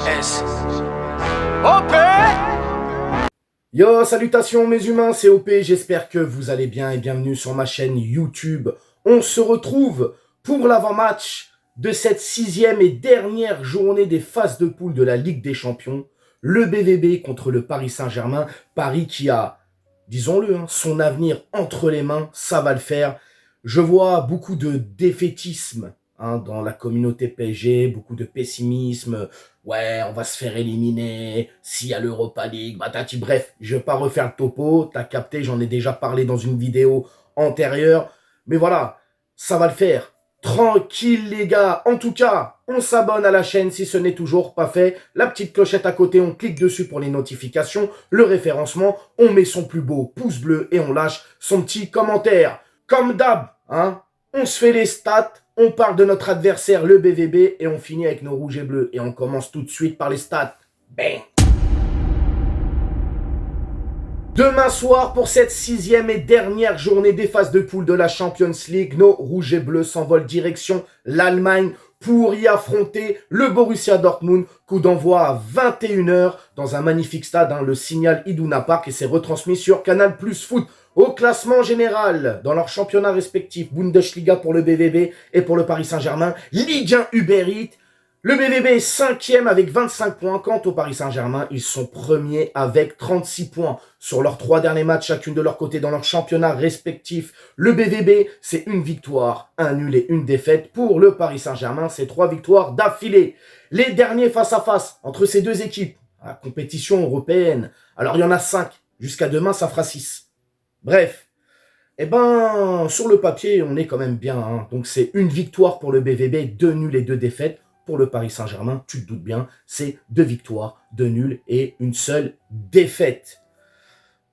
S. OP. Yo, salutations mes humains, c'est OP, j'espère que vous allez bien et bienvenue sur ma chaîne YouTube. On se retrouve pour l'avant-match de cette 6e et dernière journée des phases de poule de la Ligue des Champions. Le BVB contre le Paris Saint-Germain. Paris qui a, disons-le, son avenir entre les mains, ça va le faire. Je vois beaucoup de défaitisme dans la communauté PSG, beaucoup de pessimisme. Ouais, on va se faire éliminer, s'il y a l'Europa League, batati. Bref, je vais pas refaire le topo, t'as capté, j'en ai déjà parlé dans une vidéo antérieure. Mais voilà, ça va le faire. Tranquille les gars, en tout cas, on s'abonne à la chaîne si ce n'est toujours pas fait. La petite clochette à côté, on clique dessus pour les notifications, le référencement, on met son plus beau pouce bleu et on lâche son petit commentaire. Comme d'hab, on se fait les stats, on parle de notre adversaire, le BVB, et on finit avec nos rouges et bleus. Et on commence tout de suite par les stats. Bang! Demain soir, pour cette 6e et dernière journée des phases de poule de la Champions League, nos rouges et bleus s'envolent direction l'Allemagne pour y affronter le Borussia Dortmund. Coup d'envoi à 21 h dans un magnifique stade, le Signal Iduna Park, et c'est retransmis sur Canal Plus Foot. Au classement général, dans leurs championnats respectifs, Bundesliga pour le BVB et pour le Paris Saint-Germain, Ligue 1 Uber Eats. Le BVB est 5e avec 25 points. Quant au Paris Saint-Germain, ils sont premiers avec 36 points. Sur leurs 3 derniers matchs, chacune de leur côté dans leurs championnats respectifs, le BVB, c'est une victoire, un nul et une défaite. Pour le Paris Saint-Germain, c'est 3 victoires d'affilée. Les derniers face-à-face entre ces deux équipes, à la compétition européenne, alors il y en a 5. Jusqu'à demain, ça fera 6. Bref, sur le papier, on est quand même bien. Donc c'est une victoire pour le BVB, 2 nuls et 2 défaites. Pour le Paris Saint-Germain, tu te doutes bien, c'est 2 victoires, 2 nuls et une seule défaite.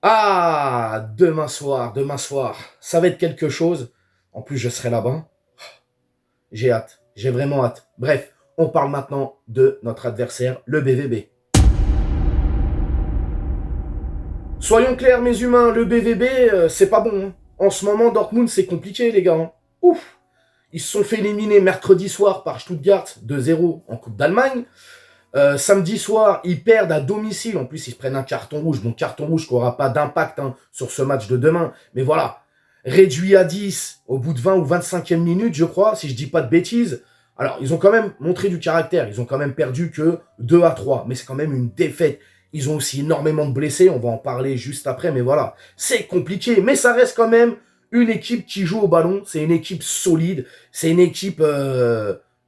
Ah, demain soir, ça va être quelque chose. En plus, je serai là-bas. J'ai hâte, j'ai vraiment hâte. Bref, on parle maintenant de notre adversaire, le BVB. Soyons clairs, mes humains, le BVB, c'est pas bon. En ce moment, Dortmund, c'est compliqué, les gars. Ouf! Ils se sont fait éliminer mercredi soir par Stuttgart 2-0 en Coupe d'Allemagne. Samedi soir, ils perdent à domicile. En plus, ils se prennent un carton rouge. Donc, carton rouge qui n'aura pas d'impact sur ce match de demain. Mais voilà, réduit à 10 au bout de 20 ou 25e minute, je crois, si je dis pas de bêtises. Alors, ils ont quand même montré du caractère. Ils ont quand même perdu que 2-3. Mais c'est quand même une défaite. Ils ont aussi énormément de blessés. On va en parler juste après. Mais voilà, c'est compliqué. Mais ça reste quand même une équipe qui joue au ballon, c'est une équipe solide, c'est une équipe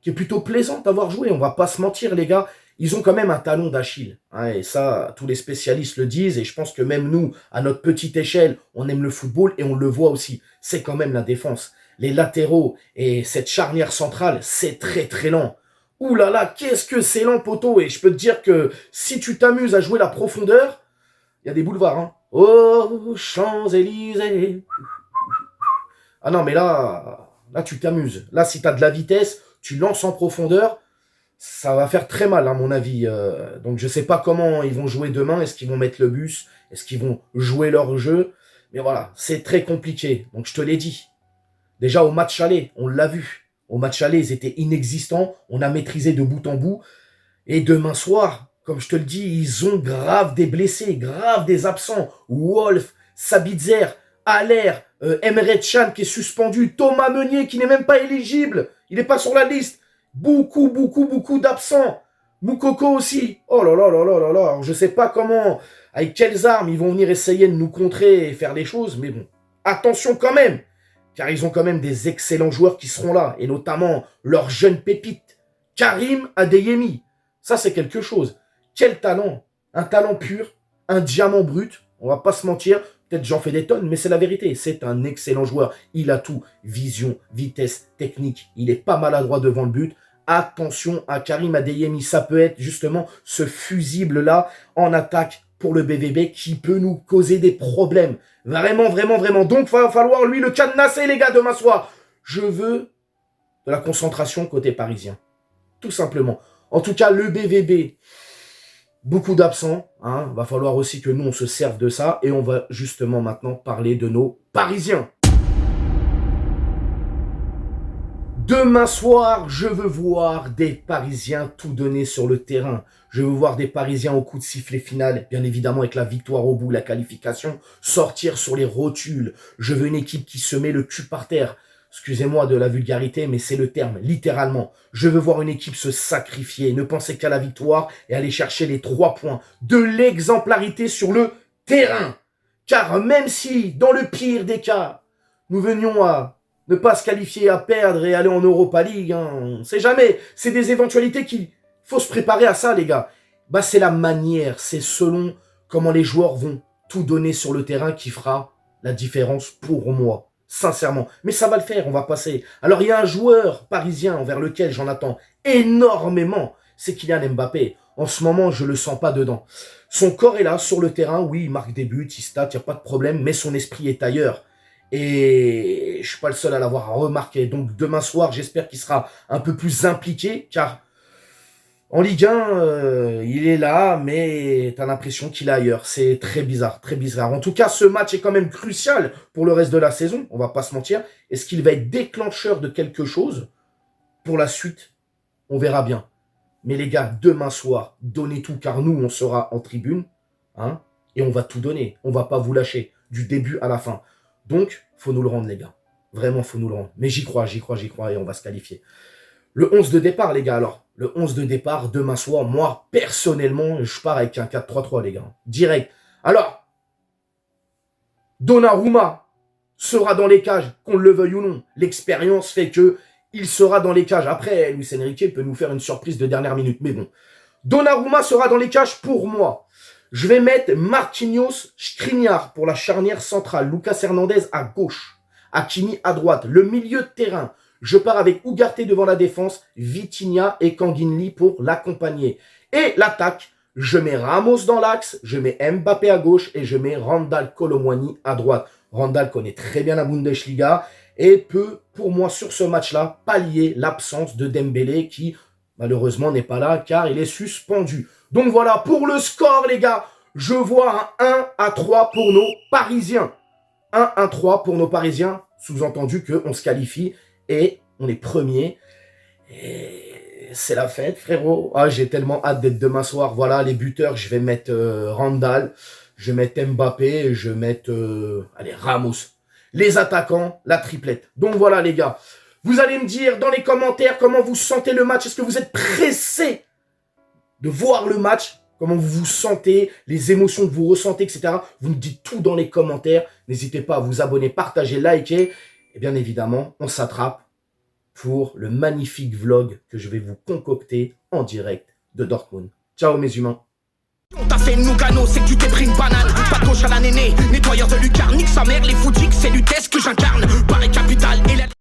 qui est plutôt plaisante à voir jouer, on va pas se mentir les gars, ils ont quand même un talon d'Achille, et ça, tous les spécialistes le disent, et je pense que même nous, à notre petite échelle, on aime le football, et on le voit aussi, c'est quand même la défense. Les latéraux et cette charnière centrale, c'est très très lent. Ouh là là, qu'est-ce que c'est lent, poteau, et je peux te dire que si tu t'amuses à jouer la profondeur, il y a des boulevards, Oh, Champs-Élysées. Ah non, mais là tu t'amuses. Là, si tu as de la vitesse, tu lances en profondeur, ça va faire très mal, à mon avis. Donc, je sais pas comment ils vont jouer demain. Est-ce qu'ils vont mettre le bus? Est-ce qu'ils vont jouer leur jeu? Mais voilà, c'est très compliqué. Donc, je te l'ai dit. Déjà, au match aller, on l'a vu. Au match aller, ils étaient inexistants. On a maîtrisé de bout en bout. Et demain soir, comme je te le dis, ils ont grave des blessés, grave des absents. Wolf, Sabitzer, Haller, Emre Can qui est suspendu, Thomas Meunier qui n'est même pas éligible, il n'est pas sur la liste, beaucoup d'absents, Moukoko aussi, oh là là là là là là, je sais pas comment, avec quelles armes ils vont venir essayer de nous contrer et faire les choses, mais bon, attention quand même, car ils ont quand même des excellents joueurs qui seront là, et notamment leur jeune pépite, Karim Adeyemi, ça c'est quelque chose, quel talent, un talent pur, un diamant brut, on va pas se mentir. Peut-être j'en fais des tonnes, mais c'est la vérité. C'est un excellent joueur. Il a tout. Vision, vitesse, technique. Il est pas maladroit devant le but. Attention à Karim Adeyemi. Ça peut être justement ce fusible-là en attaque pour le BVB qui peut nous causer des problèmes. Vraiment. Donc, il va falloir lui le cadenasser, les gars, demain soir. Je veux de la concentration côté parisien. Tout simplement. En tout cas, le BVB... Beaucoup d'absents, va falloir aussi que nous on se serve de ça et on va justement maintenant parler de nos Parisiens. Demain soir, je veux voir des Parisiens tout donner sur le terrain. Je veux voir des Parisiens au coup de sifflet final, bien évidemment avec la victoire au bout, la qualification, sortir sur les rotules. Je veux une équipe qui se met le cul par terre. Excusez-moi de la vulgarité, mais c'est le terme, littéralement. Je veux voir une équipe se sacrifier, ne penser qu'à la victoire et aller chercher les 3 points. De l'exemplarité sur le terrain. Car même si, dans le pire des cas, nous venions à ne pas se qualifier, à perdre et aller en Europa League, hein, on sait jamais. C'est des éventualités qu'il faut se préparer à ça, les gars. Bah, c'est la manière, c'est selon comment les joueurs vont tout donner sur le terrain qui fera la différence pour moi. Sincèrement. Mais ça va le faire, on va passer. Alors, il y a un joueur parisien envers lequel j'en attends énormément. C'est Kylian Mbappé. En ce moment, je le sens pas dedans. Son corps est là, sur le terrain. Oui, il marque des buts, il stat, il n'y a pas de problème. Mais son esprit est ailleurs. Et je suis pas le seul à l'avoir remarqué. Donc, demain soir, j'espère qu'il sera un peu plus impliqué. Car en Ligue 1, il est là, mais tu as l'impression qu'il est ailleurs. C'est très bizarre, très bizarre. En tout cas, ce match est quand même crucial pour le reste de la saison. On va pas se mentir. Est-ce qu'il va être déclencheur de quelque chose pour la suite? On verra bien. Mais les gars, demain soir, donnez tout, car nous, on sera en tribune. Hein, et on va tout donner. On va pas vous lâcher du début à la fin. Donc, faut nous le rendre, les gars. Vraiment, faut nous le rendre. Mais j'y crois, et on va se qualifier. Le 11 de départ, les gars, alors. Le 11 de départ, demain soir, moi, personnellement, je pars avec un 4-3-3, les gars. Direct. Alors, Donnarumma sera dans les cages, qu'on le veuille ou non. L'expérience fait que il sera dans les cages. Après, Luis Enrique peut nous faire une surprise de dernière minute. Mais bon, Donnarumma sera dans les cages pour moi. Je vais mettre Marquinhos, Skriniar pour la charnière centrale. Lucas Hernandez à gauche. Hakimi à droite. Le milieu de terrain. Je pars avec Ugarte devant la défense, Vitinha et Kanginli pour l'accompagner. Et l'attaque, je mets Ramos dans l'axe, je mets Mbappé à gauche et je mets Randal Kolo Muani à droite. Randal connaît très bien la Bundesliga et peut, pour moi, sur ce match-là, pallier l'absence de Dembélé qui, malheureusement, n'est pas là car il est suspendu. Donc voilà, pour le score, les gars, je vois un 1-3 pour nos Parisiens. 1-1-3 pour nos Parisiens, sous-entendu qu'on se qualifie. Et on est premier. Et c'est la fête, frérot. Ah, j'ai tellement hâte d'être demain soir. Voilà, les buteurs, je vais mettre Randal. Je vais mettre Mbappé. Je vais mettre Ramos. Les attaquants, la triplette. Donc voilà, les gars. Vous allez me dire dans les commentaires comment vous sentez le match. Est-ce que vous êtes pressés de voir le match? Comment vous vous sentez, les émotions que vous ressentez, etc. Vous me dites tout dans les commentaires. N'hésitez pas à vous abonner, partager, liker. Et bien évidemment, on s'attrape pour le magnifique vlog que je vais vous concocter en direct de Dortmund. Ciao mes humains. On t'a fait Nougano, c'est que tu t'es pris une banane. Pas de gauche à la néné, nettoyeur de lucarne, nique sa mère, les foutiques, c'est l'UTES que j'incarne. Barricade